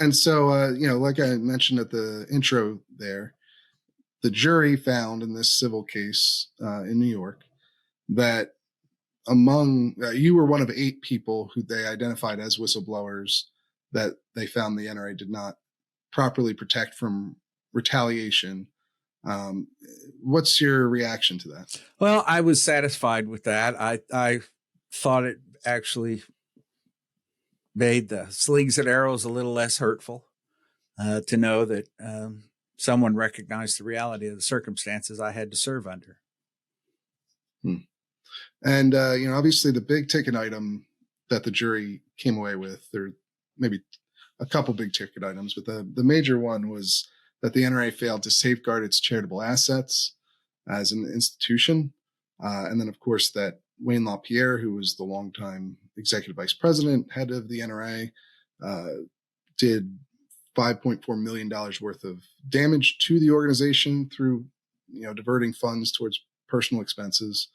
And so, like I mentioned at the intro there, the jury found in this civil case in New York that you were one of 8 people who they identified as whistleblowers that they found the NRA did not properly protect from retaliation. Um, what's your reaction to that? Well, I was satisfied with that. I thought it actually made the slings and arrows a little less hurtful to know that someone recognized the reality of the circumstances I had to serve under. And, obviously the big ticket item that the jury came away with, there maybe a couple big ticket items, but the major one was that the NRA failed to safeguard its charitable assets as an institution. And then, of course, that Wayne LaPierre, who was the longtime executive vice president, head of the NRA, did $5.4 million worth of damage to the organization through, diverting funds towards personal expenses.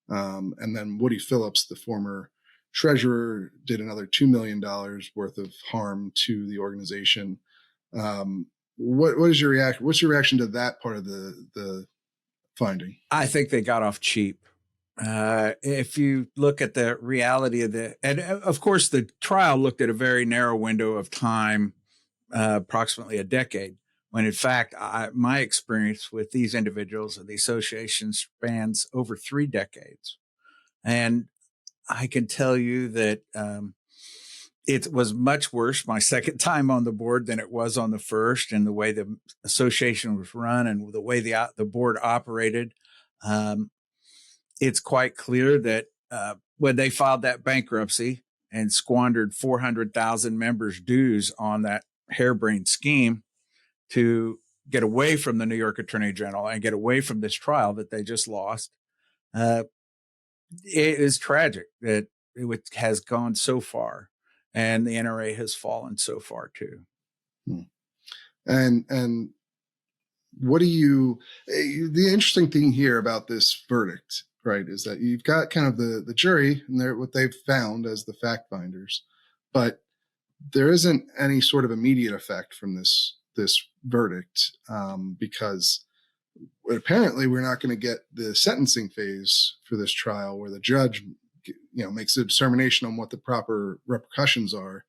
And then Woody Phillips, the former treasurer, did another $2 million worth of harm to the organization. What is your reaction? What's your reaction to that part of the finding? I think they got off cheap. If you look at the reality of and of course the trial looked at a very narrow window of time, approximately a decade, when in fact, my experience with these individuals and the association spans over 3 decades. And I can tell you that it was much worse my second time on the board than it was on the first, and the way the association was run and the way the board operated. It's quite clear that when they filed that bankruptcy and squandered 400,000 members' dues on that harebrained scheme to get away from the New York Attorney General and get away from this trial that they just lost, it is tragic that it has gone so far, and the NRA has fallen so far too. And what do the interesting thing here about this verdict, right, is that you've got kind of the jury and what they've found as the fact finders, but there isn't any sort of immediate effect from this verdict, because apparently we're not going to get the sentencing phase for this trial where the judge, makes a determination on what the proper repercussions are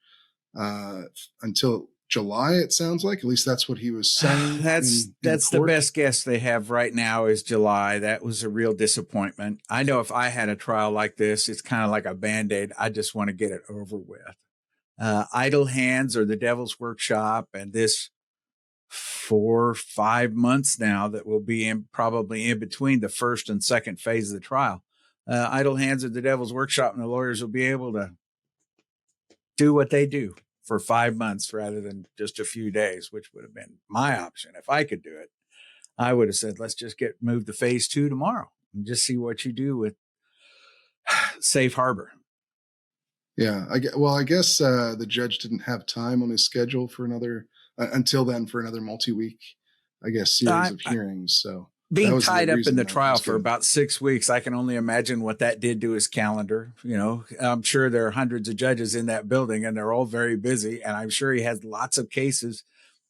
until July, it sounds like. At least that's what he was saying. That's the best guess they have right now is July. That was a real disappointment. I know if I had a trial like this, it's kind of like a Band-Aid. I just want to get it over with. Idle hands or the devil's workshop, and this 4 or 5 months now that will be probably in between the first and second phase of the trial. Idle hands at the devil's workshop, and the lawyers will be able to do what they do for 5 months rather than just a few days, which would have been my option. If I could do it, I would have said, let's just move to phase 2 tomorrow and just see what you do with safe harbor. Yeah. I guess the judge didn't have time on his schedule for until then for another multi-week, series of hearings. So being tied up in the trial for about 6 weeks, I can only imagine what that did to his calendar. I'm sure there are hundreds of judges in that building and they're all very busy. And I'm sure he has lots of cases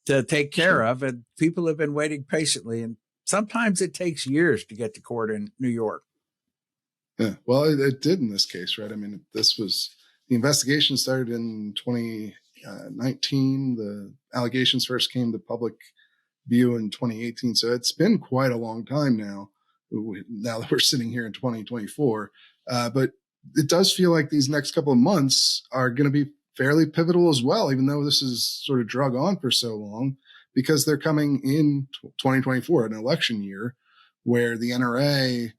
to take care of. And people have been waiting patiently. And sometimes it takes years to get to court in New York. Yeah, well, it did in this case, right? I mean, the investigation started in 2019. The allegations first came to public view in 2018. So it's been quite a long time now that we're sitting here in 2024. But it does feel like these next couple of months are going to be fairly pivotal as well, even though this is sort of drug on for so long, because they're coming in 2024, an election year where the NRA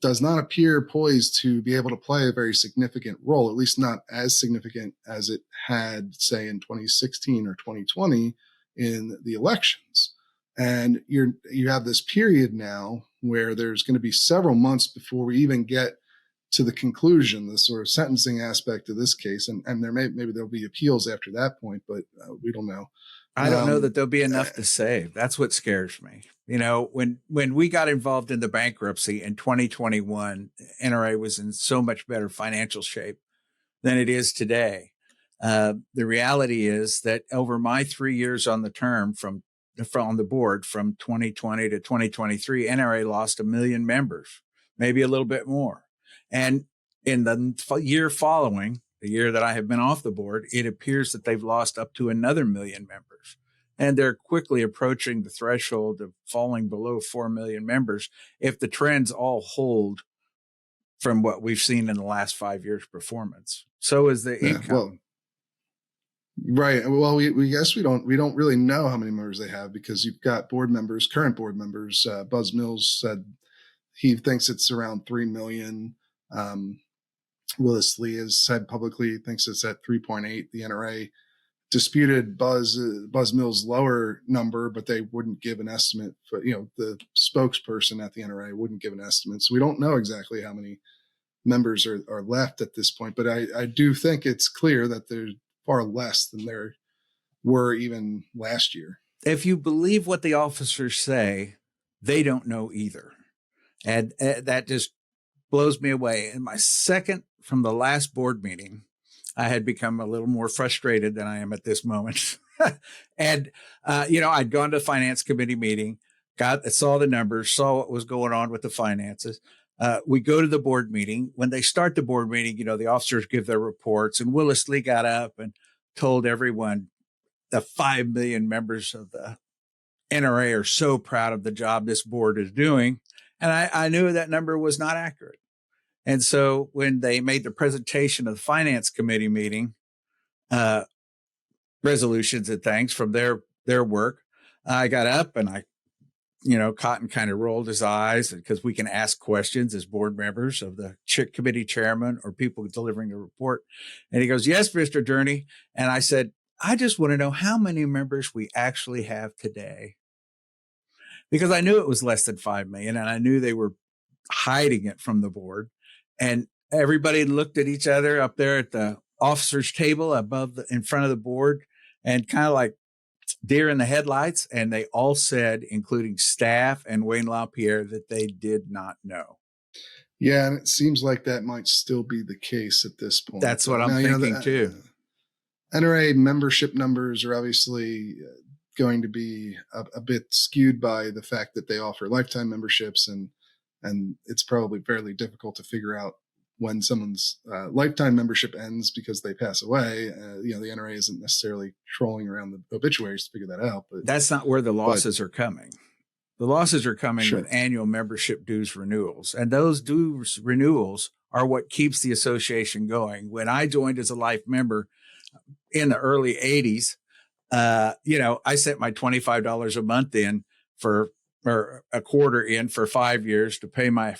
does not appear poised to be able to play a very significant role, at least not as significant as it had, say, in 2016 or 2020 in the elections. And you have this period now where there's going to be several months before we even get to the conclusion, the sort of sentencing aspect of this case. And maybe there'll be appeals after that point, but we don't know. I don't know that there'll be enough to save. That's what scares me. When we got involved in the bankruptcy in 2021, NRA was in so much better financial shape than it is today. The reality is that over my 3 years on the term from the board from 2020 to 2023, NRA lost 1 million members, maybe a little bit more. And in the year following, the year that I have been off the board, it appears that they've lost up to another 1 million members. And they're quickly approaching the threshold of falling below 4 million members if the trends all hold from what we've seen in the last 5 years' performance. So is the income. Well, right. Well, we guess we don't really know how many members they have, because you've got current board members. Buzz Mills said he thinks it's around 3 million. Willis Lee has said publicly thinks it's at 3.8. The NRA disputed Buzz Mills' lower number, but they wouldn't give an estimate. For, the spokesperson at the NRA wouldn't give an estimate, so we don't know exactly how many members are left at this point. But I do think it's clear that there's far less than there were even last year. If you believe what the officers say, they don't know either, and that just blows me away. In my second from the last board meeting, I had become a little more frustrated than I am at this moment. And, I'd gone to the finance committee meeting, saw the numbers, saw what was going on with the finances. We go to the board meeting. When they start the board meeting, the officers give their reports, and Willis Lee got up and told everyone the 5 million members of the NRA are so proud of the job this board is doing. And I knew that number was not accurate. And so when they made the presentation of the finance committee meeting, resolutions and things from their work, I got up and Cotton kind of rolled his eyes, because we can ask questions as board members of the committee chairman or people delivering the report. And he goes, "Yes, Mr. Journey." And I said, "I just want to know how many members we actually have today." Because I knew it was less than 5 million, and I knew they were hiding it from the board. And everybody looked at each other up there at the officers' table in front of the board, and kind of like deer in the headlights. And they all said, including staff and Wayne LaPierre, that they did not know. Yeah, and it seems like that might still be the case at this point. That's what I'm thinking too. NRA membership numbers are obviously going to be a bit skewed by the fact that they offer lifetime memberships, and it's probably fairly difficult to figure out when someone's lifetime membership ends because they pass away. The NRA isn't necessarily trolling around the obituaries to figure that out. But that's not where the losses are coming. The losses are coming Sure. with annual membership dues renewals. And those dues renewals are what keeps the association going. When I joined as a life member in the early 80s, I sent my $25 a month in or a quarter in for 5 years to pay my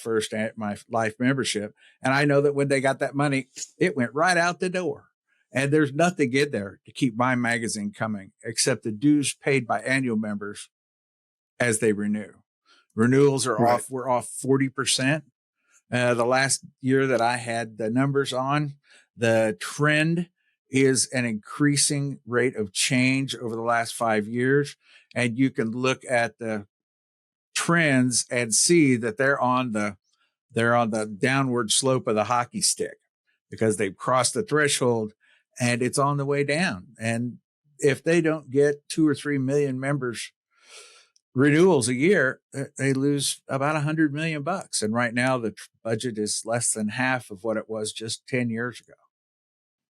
life membership. And I know that when they got that money, it went right out the door. And there's nothing in there to keep my magazine coming except the dues paid by annual members as they renew. Renewals are Right. off. We're off 40%. The last year that I had the numbers on, the trend is an increasing rate of change over the last 5 years. And you can look at the trends and see that they're on the downward slope of the hockey stick, because they've crossed the threshold and it's on the way down. And if they don't get 2 or 3 million members renewals a year, they lose about $100 million. And right now the budget is less than half of what it was just 10 years ago.